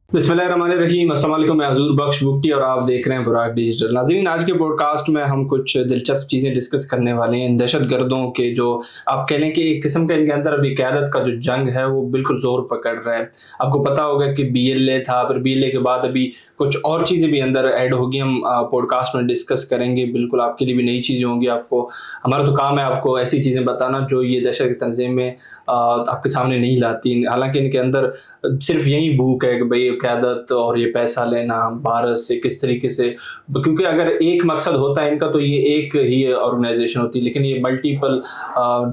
बिस्मिल्लाहिर्रहमानिर्रहीम। अस्सलाम वालेकुम। मैं हजूर बख्श बुकटी और आप देख रहे हैं बुराक डिजिटल। नाज़रीन, आज के पॉडकास्ट में हम कुछ दिलचस्प चीज़ें डिस्कस करने वाले हैं। दहशत गर्दों के जो आप कह लें कि एक किस्म का इनके अंदर अभी क़यादत का जो जंग है वो बिल्कुल ज़ोर पकड़ रहा है। आपको पता होगा कि BLA था, फिर BLA के बाद अभी कुछ और चीज़ें भी अंदर ऐड होगी। हम पॉडकास्ट में डिस्कस करेंगे। बिल्कुल आपके लिए भी नई चीज़ें होंगी। आपको हमारा तो काम है आपको ऐसी चीज़ें बताना जो ये दहशत की तंजीमें आपके सामने नहीं लाती। हालांकि इनके अंदर सिर्फ यही भूख है कि भाई क़यादत और ये पैसा लेना भारत से किस तरीके से, क्योंकि अगर एक मकसद होता है इनका तो ये एक ही ऑर्गेनाइजेशन होती है, लेकिन ये मल्टीपल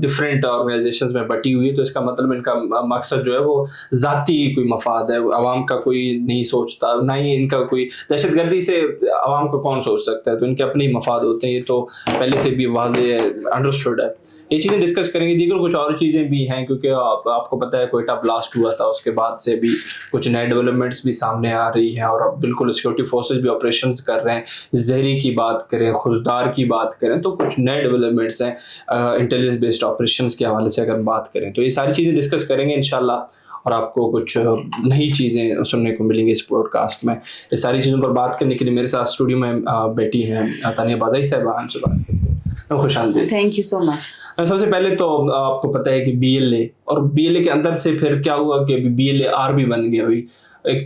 डिफरेंट ऑर्गेनाइजेशंस में बटी हुई है। तो इसका मतलब इनका मकसद जो है वो ज़ाती कोई मफाद है, आवाम का कोई नहीं सोचता, ना ही इनका कोई दहशतगर्दी से आवाम को कौन सोच सकता है। तो इनके अपने ही मफाद होते हैं, ये तो पहले से भी वाज़ेह अंडरस्टूड है। ये चीज़ें डिस्कस करेंगे। दीगर कुछ और चीज़ें भी हैं, क्योंकि आपको पता है कोयटा ब्लास्ट हुआ था, उसके बाद से भी कुछ नए डेवलपमेंट्स भी सामने आ रही हैं और अब बिल्कुल सिक्योरिटी फोर्सेस भी ऑपरेशंस कर रहे हैं। जहरी की बात करें, खुशदार की बात करें, तो कुछ नए डेवलपमेंट्स हैं इंटेलिजेंस बेस्ड ऑपरेशंस के हवाले से अगर हम बात करें। तो ये सारी चीज़ें डिस्कस करेंगे इंशाल्लाह, और आपको कुछ नई चीज़ें सुनने को मिलेंगी इस पॉडकास्ट में। ये सारी चीज़ों पर बात करने के लिए मेरे साथ स्टूडियो में बैठी हैं तानिया बाज़ाई साहिबा। हमसे बात करते हैं। खुशामदीद। Thank you so much. सबसे पहले तो आपको पता है कि BLA और BLA के अंदर से फिर क्या हुआ कि BLAR भी बन गया। अभी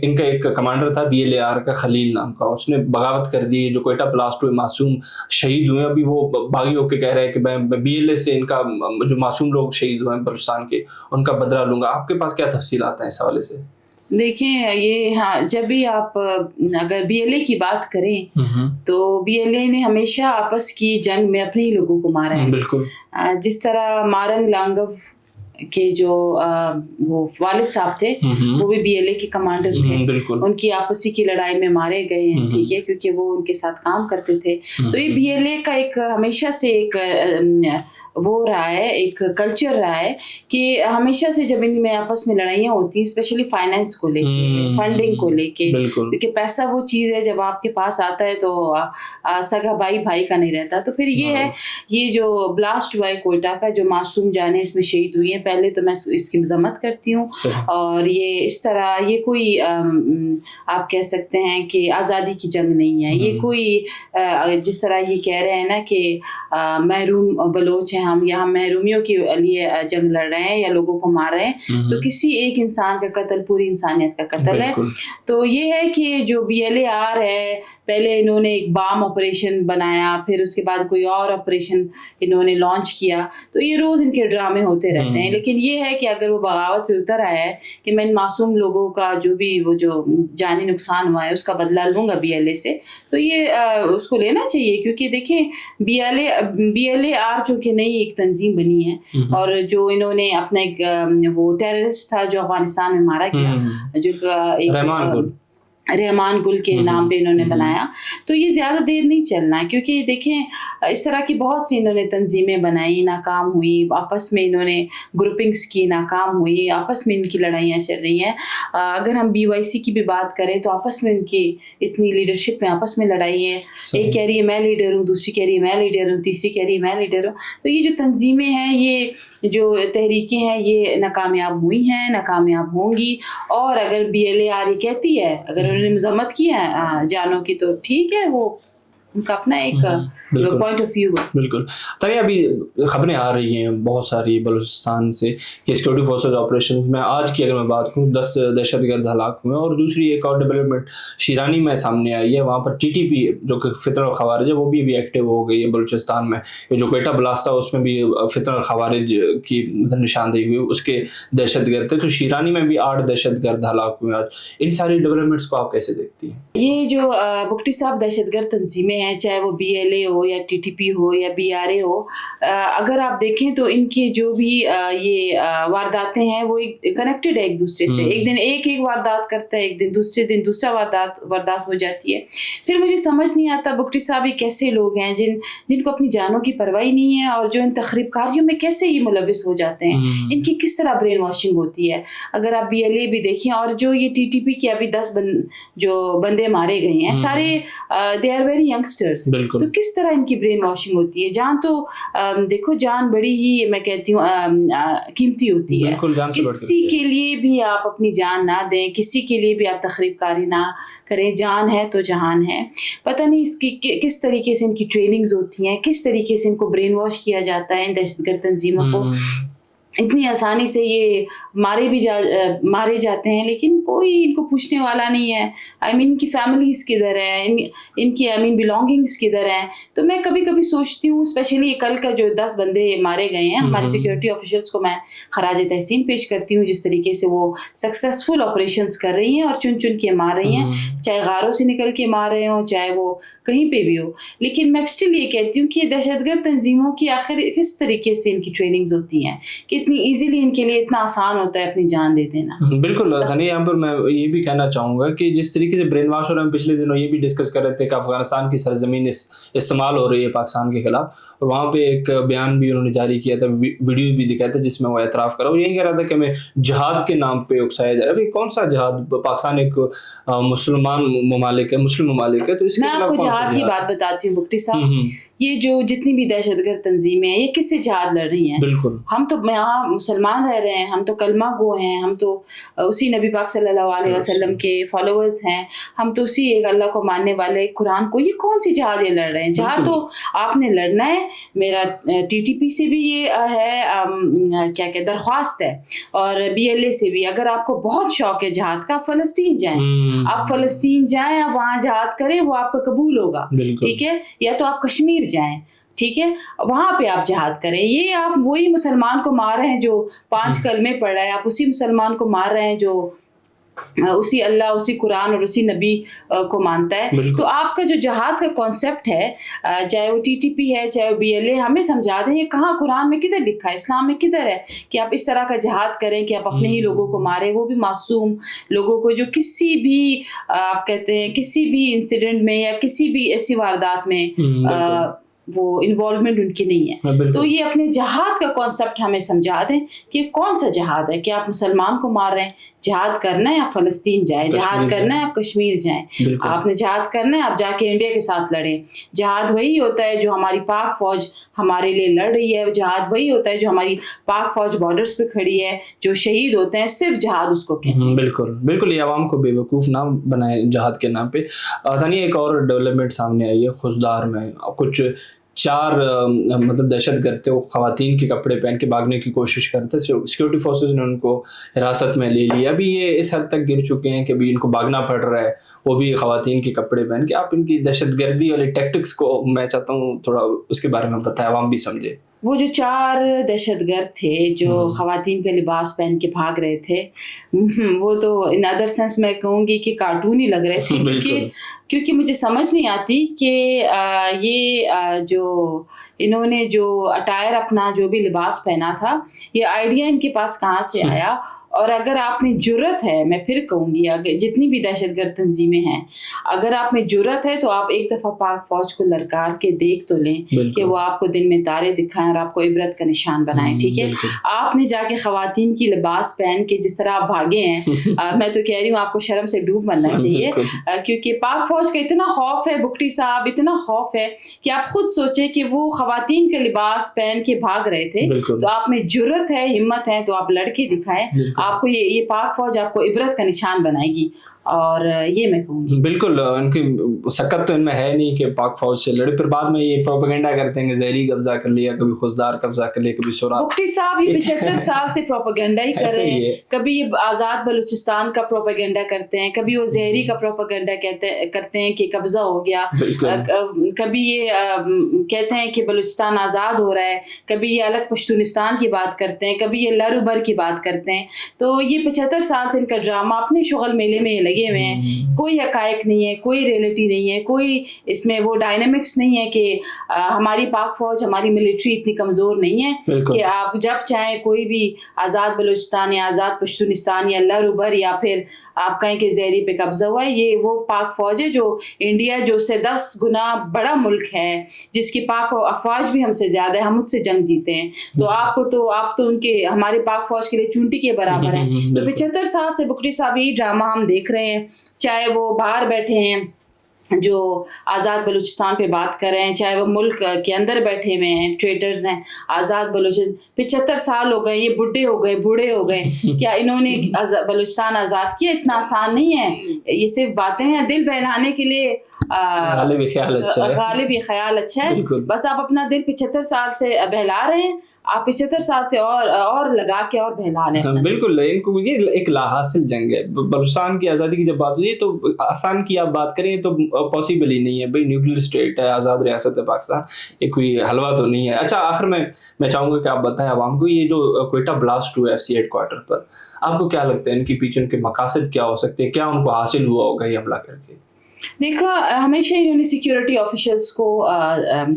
इनका एक कमांडर था BLAR का, खलील नाम का, उसने बगावत कर दी। जो कोयटा ब्लास्ट हुए मासूम शहीद हुए, अभी वो बागी होकर कह रहे हैं कि मैं BLA से इनका जो मासूम लोग शहीद हुए हैं बलूचिस्तान के, उनका बदला लूंगा। आपके पास क्या तफसीलात हैं इस हवाले से? देखिए ये, हाँ, जब भी आप अगर BLA की बात करें तो BLA ने हमेशा आपस की जंग में अपने ही लोगों को मारा है। बिल्कुल। जिस तरह मारंग लांगव के जो वो वालिद साहब थे, वो भी BLA के कमांडर थे। उनकी आपसी की लड़ाई में मारे गए हैं, ठीक है, क्योंकि वो उनके साथ काम करते थे। तो ये BLA का एक हमेशा से एक वो रहा है, एक कल्चर रहा है कि हमेशा से जब इनमें आपस में लड़ाइयाँ होती हैं, स्पेशली फाइनेंस को लेके, फंडिंग को लेके, क्योंकि पैसा वो चीज़ है जब आपके पास आता है तो सगा भाई भाई का नहीं रहता। तो फिर ये है, ये जो ब्लास्ट हुआ है कोयटा का, जो मासूम जाने इसमें शहीद हुई है, पहले तो मैं इसकी मजम्मत करती हूँ। और ये इस तरह ये कोई आप कह सकते हैं कि आज़ादी की जंग नहीं है। ये कोई जिस तरह ये कह रहे हैं ना कि महरूम बलोच हैं हम, यहाँ महरूमियों के लिए जंग लड़ रहे हैं या लोगों को मार रहे हैं, तो किसी एक इंसान का कत्ल पूरी इंसानियत का कत्ल है। तो ये है कि जो BLAR है, पहले इन्होंने एक बाम ऑपरेशन बनाया, फिर उसके बाद कोई और ऑपरेशन इन्होंने लॉन्च किया। तो ये रोज़ इनके ड्रामे होते रहते हैं। लेकिन ये है कि अगर वो बगावत पे उतर आया है कि मैं इन मासूम लोगों का जो भी वो जो जानी नुकसान हुआ है उसका बदला लूँगा BLA से, तो ये उसको लेना चाहिए। क्योंकि देखें BLAR जो कि नई एक तंजीम बनी है, और जो इन्होंने अपना एक वो टेररिस्ट था जो अफगानिस्तान में मारा गया, जो एक रहमान गुल के नाम पे इन्होंने बनाया। तो ये ज़्यादा देर नहीं चलना है, क्योंकि देखें इस तरह की बहुत सी इन्होंने तंजीमें बनाई, नाकाम हुई, आपस में इन्होंने ग्रुपिंग्स की, नाकाम हुई, आपस में इनकी लड़ाइयाँ चल रही हैं। अगर हम BYC की भी बात करें तो आपस में इनकी इतनी लीडरशिप में आपस में लड़ाई है। एक कह रही है मैं लीडर हूँ, दूसरी कह रही है मैं लीडर हूँ, तीसरी कह रही है मैं लीडर हूँ। तो ये जो तंजीमें हैं, ये जो तहरीकें हैं, ये नाकामयाब हुई हैं, नाकामयाब होंगी। और अगर BLAR ये कहती है, अगर मजम्मत की है जानों की, तो ठीक है, वो उनका अपना एक पॉइंट ऑफ व्यू है। बिल्कुल। तभी अभी खबरें आ रही हैं बहुत सारी बलूचिस्तान से कि सिक्योरिटी फोर्सेस ऑपरेशन में आज की अगर मैं बात करूँ 10 दहशतगर्द हलाक हुए। और दूसरी एक और डेवलपमेंट शीरानी में सामने आई है, वहाँ पर TTP जो कि फितर अल खवारिज है, वो भी अभी एक्टिव हो गई है बलूचिस्तान में। ये जो कोयटा ब्लास्ट था उसमें भी फितर अल खवारिज की निशानदेही हुई, उसके दहशतगर्द थे। तो शीरानी में भी 8 दहशतगर्द हलाक हुए आज। इन सारी डेवलपमेंट्स को आप कैसे देखती हैं? ये जो बुकटी साहब दहशतगर्द तंजीमें हैं, चाहे वो BLA हो या TTP हो या BRA हो, अगर आप देखें तो इनकी जो भी ये वारदातें हैं वो कनेक्टेड है एक दूसरे से। एक दिन एक वारदात करता है, एक दिन दूसरा वारदात हो जाती है। फिर मुझे समझ नहीं आता बुकटी साहब ये कैसे लोग हैं जिनको अपनी जानों की परवाही नहीं है, और जो इन तखरीबकारियों में कैसे ये मुलविस हो जाते हैं। इनकी किस तरह ब्रेन वॉशिंग होती है। अगर आप BLA भी देखें, और जो ये TTP के अभी 10 जो बंदे मारे गए हैं, सारे they are very young youngsters, तो किस तरह इनकी ब्रेन वॉशिंग होती है। जान तो देखो जान बड़ी ही मैं कहती हूँ कीमती होती है, किसी के लिए भी आप अपनी जान ना दें, किसी के लिए भी आप तखरीबकारी ना करें। जान है तो जहान है। पता नहीं इसकी किस तरीके से इनकी ट्रेनिंग्स होती हैं, किस तरीके से इनको ब्रेन वॉश किया जाता है इन दहशतगर्द तंजीमों को। इतनी आसानी से ये मारे जाते हैं, लेकिन कोई इनको पूछने वाला नहीं है। इनकी फैमिलीज़ किधर है, इनकी बिलोंगिंग्स किधर हैं। तो मैं कभी कभी सोचती हूँ, स्पेशली कल का जो 10 बंदे मारे गए हैं, हमारे सिक्योरिटी ऑफिशियल्स को मैं खराज तहसीन पेश करती हूँ, जिस तरीके से वो सक्सेसफुल ऑपरेशंस कर रही हैं और चुन चुन के मार रही हैं, चाहे गारों से निकल के मार रहे हों, चाहे वो कहीं पे भी हो। लेकिन मैं स्टिल ये कहती हूँ कि दहशतगर्द तंजीमों की आखिर किस तरीके से इनकी ट्रेनिंग्स होती हैं कि इतनी इजीली इनके लिए इतना आसान होता है अपनी जान दे देना। बिल्कुल धनी, यहाँ पर मैं ये भी कहना चाहूँगा कि जिस तरीके से ब्रेन वॉश हो रहा है, हम पिछले दिनों ये भी डिस्कस कर रहे थे कि अफगानिस्तान की सरजमीन इस्तेमाल हो रही है पाकिस्तान के खिलाफ, और वहाँ पे एक बयान भी उन्होंने जारी किया था, वीडियो भी दिखाया था जिसमें वो एतराफ़ करा, और यही कह रहा था कि हमें जिहाद के नाम पे उकसाया जा रहा है। भाई कौन सा जिहाद? पाकिस्तान एक मुसलमान ममालिक है, मुस्लिम ममालिक है, तो इसके मैं आपको जिहाद की बात बताती हूँ बुक्टी साहब। ये जो जितनी भी दहशतगर्द तंजीमें हैं, ये किससे जिहाद लड़ रही हैं? बिल्कुल, हम तो यहाँ मुसलमान रह रहे हैं, हम तो कलमा गो हैं, हम तो उसी नबी पाक सल्लल्लाहु अलैहि वसल्लम के फॉलोअर्स हैं, हम तो उसी एक अल्लाह को मानने वाले कुरान को। ये कौन सी जिहाद ये लड़ रहे हैं? जिहाद तो आपने लड़ना है। मेरा TTP से भी ये है क्या दरख्वास्त है, और BLA से भी, अगर आपको बहुत शौक है जिहाद का, आप फ़लस्तीन जाएं, आप फ़लस्तीन जाएं, आप वहाँ जिहाद करें, वो आपका कबूल होगा, ठीक है। या तो आप कश्मीर जाएं, ठीक है, वहां पे आप जिहाद करें। ये आप वही मुसलमान को मार रहे हैं जो 5 कलमे पढ़ रहा है, आप उसी मुसलमान को मार रहे हैं जो उसी अल्लाह, उसी कुरान और उसी नबी को मानता है। तो आपका जो जिहाद का कॉन्सेप्ट है, चाहे वो TTP है, चाहे वो BLA, हमें समझा दें ये कहाँ कुरान में किधर लिखा है, इस्लाम में किधर है कि आप इस तरह का जिहाद करें कि आप अपने ही लोगों को मारें, वो भी मासूम लोगों को जो किसी भी आप कहते हैं किसी भी इंसिडेंट में या किसी भी ऐसी वारदात में वो इन्वॉल्वमेंट उनकी नहीं है। तो ये अपने जिहाद का कॉन्सेप्ट हमें समझा दें कि कौन सा जिहाद है, कि आप मुसलमान को मार रहे हैं, जिहाद करना है आप फ़लस्तीन जाएं, जिहाद करना है आप कश्मीर जाएं, आपने जिहाद करना है आप जाके इंडिया के साथ लड़ें। जिहाद वही होता है जो हमारी पाक फौज हमारे लिए लड़ रही है, जिहाद वही होता है जो हमारी पाक फौज बॉर्डर्स पे खड़ी है, जो शहीद होते हैं, सिर्फ जिहाद उसको कहते हैं। बिल्कुल बिल्कुल, ये आवाम को बेवकूफ़ ना बनाए जिहाद के नाम पे। धनी, एक और डेवलपमेंट सामने आई है खुशदार में, कुछ 4 मतलब दहशतगर्द थे, वो ख़वातीन के कपड़े पहन के भागने की कोशिश करते थे, सिक्योरिटी फोर्सेस ने उनको हिरासत में ले लिया। अभी ये इस हद तक गिर चुके हैं कि अभी इनको भागना पड़ रहा है, वो भी ख़वातीन के कपड़े पहन के। आप इनकी दहशतगर्दी वाली टैक्टिक्स को मैं चाहता हूँ थोड़ा उसके बारे में बताएं, आवाम भी समझे। वो जो 4 दहशतगर्द थे जो ख़वातीन का लिबास पहन के भाग रहे थे, वो तो इन अदर सेंस मैं कहूँगी कि कार्टून ही लग रहे थे, क्योंकि मुझे समझ नहीं आती कि ये जो इन्होंने जो अटायर अपना जो भी लिबास पहना था, ये आइडिया इनके पास कहाँ से आया। और अगर आप में जुर्रत है, मैं फिर कहूँगी, अगर जितनी भी दहशतगर्द तंजीमें हैं, अगर आप में जुर्रत है तो आप एक दफ़ा पाक फौज को ललकार के देख तो लें कि वो आपको दिन में तारे दिखाएं और आपको इबरत का निशान बनाएं, ठीक है। आपने जाके ख़वातीन की लिबास पहन के जिस तरह आप भागे हैं, मैं तो कह रही हूँ आपको शर्म से डूब मरना चाहिए, क्योंकि पाक फौज का इतना खौफ है बुक्टी साहब, इतना खौफ है कि आप खुद सोचे कि वो ख़वातीन का लिबास पहन के भाग रहे थे, तो आप में जुर्रत है, हिम्मत है, तो आप लड़के दिखाएं, आपको ये पाक फौज आपको इबरत का निशान बनाएगी। और ये मैं कहूँगी बिल्कुल, उनकी सकत तो इनमें है नहीं कि पाक फौज से लड़े, फिर बाद में ये प्रोपेगेंडा करते हैं कि ज़हरी कब्जा कर लिया, कभी खुशदार कब्जा कर लिया, कभी सुराग। मुफ्ती साहब ये 75 साल से प्रोपेगेंडा ही कर रहे हैं। कभी ये आज़ाद बलूचिस्तान का प्रोपेगेंडा करते हैं, कभी वो ज़हरी का प्रोपेगेंडा करते हैं कि कब्जा हो गया, कभी ये कहते हैं कि बलूचिस्तान आज़ाद हो रहा है, कभी ये अलग पश्तूनिस्तान की बात करते हैं, कभी ये लरूबर की बात करते हैं। तो ये 75 साल से इनका ड्रामा अपने शुगल मेले में लगे हुए हैं, कोई हकायक नहीं है, कोई रियलिटी नहीं है, कोई इसमें वो डायनामिक्स नहीं है कि हमारी पाक फौज, हमारी मिलिट्री इतनी कमज़ोर नहीं है कि आप जब चाहें कोई भी आज़ाद बलूचिस्तान या आज़ाद पश्तूनिस्तान या लरूबर या फिर आप कहें कि ज़हरी पे कब्जा हुआ है। ये वो पाक फौज है जो इंडिया, जो उससे 10 गुना बड़ा मुल्क है, जिसकी पाक अफवाज भी हमसे ज़्यादा है, हम उससे जंग जीते हैं। तो आप तो उनके हमारे पाक फौज के लिए चूंटी के बराबर हैं। तो 75 साल से बुकरी साहब ये ड्रामा हम देख रहे हैं, चाहे वो बाहर बैठे हैं जो आज़ाद बलूचिस्तान पे बात कर रहे हैं, चाहे वो मुल्क के अंदर बैठे हुए हैं, ट्रेडर्स हैं, आज़ाद बलूचिस्तान 75 साल हो गए, ये बुढ़े हो गए, बूढ़े हो गए, क्या इन्होंने बलूचिस्तान आज़ाद किया? इतना आसान नहीं है, ये सिर्फ बातें हैं दिल बहलाने के लिए। गालिब ख्याल अच्छा है, बस आप अपना दिल 75 साल से बहला रहे हैं, आप 75 साल से और लगा के और बहला रहे हैं। बिल्कुल, इनको ये एक लाहासिल जंग है। बलूचिस्तान की आज़ादी की जब बात होती है तो आसान की आप बात करें तो पॉसिबल ही नहीं है भाई, न्यूक्लियर स्टेट है, आज़ाद रियासत है पाकिस्तान, ये कोई हलवा तो नहीं है। अच्छा, आखिर में मैं चाहूँगा कि आप बताएं आवाम को, ये जो क्वेटा ब्लास्ट हुआ FC हेडक्वार्टर पर, आपको क्या लगता है इनके पीछे उनके मकासद क्या हो सकते हैं, क्या उनको हासिल हुआ होगा ये हमला करके? देखो, हमेशा इन्होंने सिक्योरिटी ऑफिशियल्स को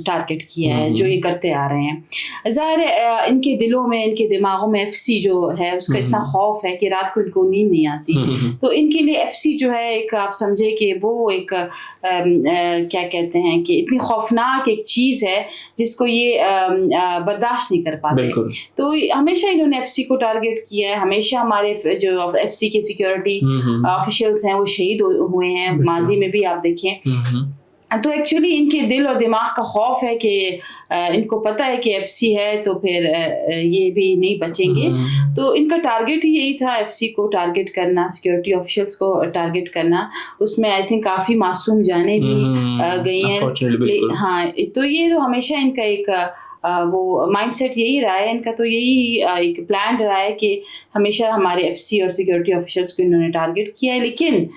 टारगेट किया है, जो ये करते आ रहे हैं। ज़ाहिर है इनके दिलों में, इनके दिमागों में FC जो है उसका इतना खौफ है कि रात को इनको नींद नहीं आती। तो इनके लिए FC जो है एक, आप समझे कि वो एक क्या कहते हैं कि इतनी खौफनाक एक चीज़ है जिसको ये बर्दाश्त नहीं कर पाते। तो हमेशा इन्होंने FC को टारगेट किया है। हमेशा हमारे जो FC के सिक्योरिटी ऑफिशियल्स हैं वो शहीद हुए हैं, माजी में भी आप देखें। तो एक्चुअली इनके दिल और दिमाग का खौफ है कि इनको पता है कि FC है तो फिर ये भी नहीं बचेंगे। तो इनका टारगेट ही यही था, FC को टारगेट करना, सिक्योरिटी ऑफिशियल्स को टारगेट करना। उसमें आई थिंक काफ़ी मासूम जानें भी गई हैं। हाँ, तो ये तो हमेशा इनका एक वो माइंडसेट यही रहा है इनका, तो यही एक प्लान रहा है कि हमेशा हमारे FC और सिक्योरिटी ऑफिशियल्स को इन्होंने टारगेट किया है। लेकिन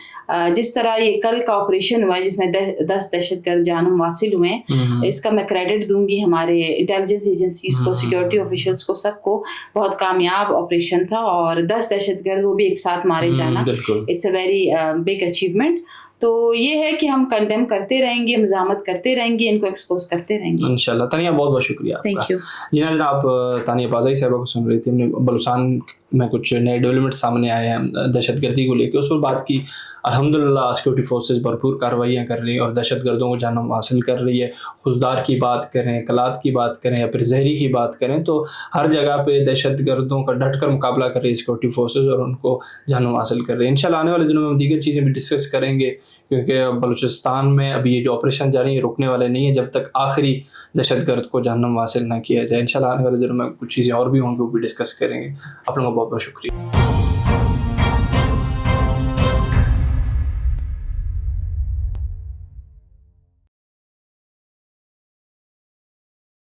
जिस तरह ये कल का ऑपरेशन हुआ है जिसमें 10 दहशतगर्द जानम वासिल हुए हैं, इसका मैं क्रेडिट दूंगी हमारे इंटेलिजेंस एजेंसीज को, सिक्योरिटी ऑफिशियल्स को, सबको। बहुत कामयाब ऑपरेशन था और 10 दहशतगर्द वो भी एक साथ मारे जाना, it's a very big achievement. तो ये है कि हम कंडेम करते रहेंगे, मज़ामत करते रहेंगे, इनको एक्सपोज करते रहेंगे इंशाल्लाह। तानिया, बहुत बहुत शुक्रिया। थैंक यू जी। नाज़रीन, आप तानिया बाज़ाई साहिबा को सुन रही थी। हमने बलूचिस्तान में कुछ नए डेवलपमेंट सामने आए हैं दहशतगर्दी को लेकर, उस पर बात की। अल्हम्दुलिल्लाह सिक्योरिटी फोर्सेस भरपूर कार्रवाइयाँ कर रही हैं और दहशतगर्दों को जानम हासिल कर रही है। खुजदार की बात करें, कलात की बात करें या फिर जहरी की बात करें, तो हर जगह पे दहशतगर्दों का डटकर मुकाबला कर रही है सिक्योरिटी फोर्सेस और उनको जानम हासिल कर रही है। इंशाल्लाह आने वाले दिनों में हम दीगर चीज़ें भी डिस्कस करेंगे, क्योंकि बलूचिस्तान में अभी ये जो ऑपरेशन जारी है रुकने वाले नहीं है जब तक आखिरी दहशतगर्द को जानम हासिल ना किया जाए। इंशाल्लाह आने वाले दिनों में कुछ चीज़ें और भी होंगी, वो भी डिस्कस करेंगे। आप लोगों का बहुत बहुत शुक्रिया।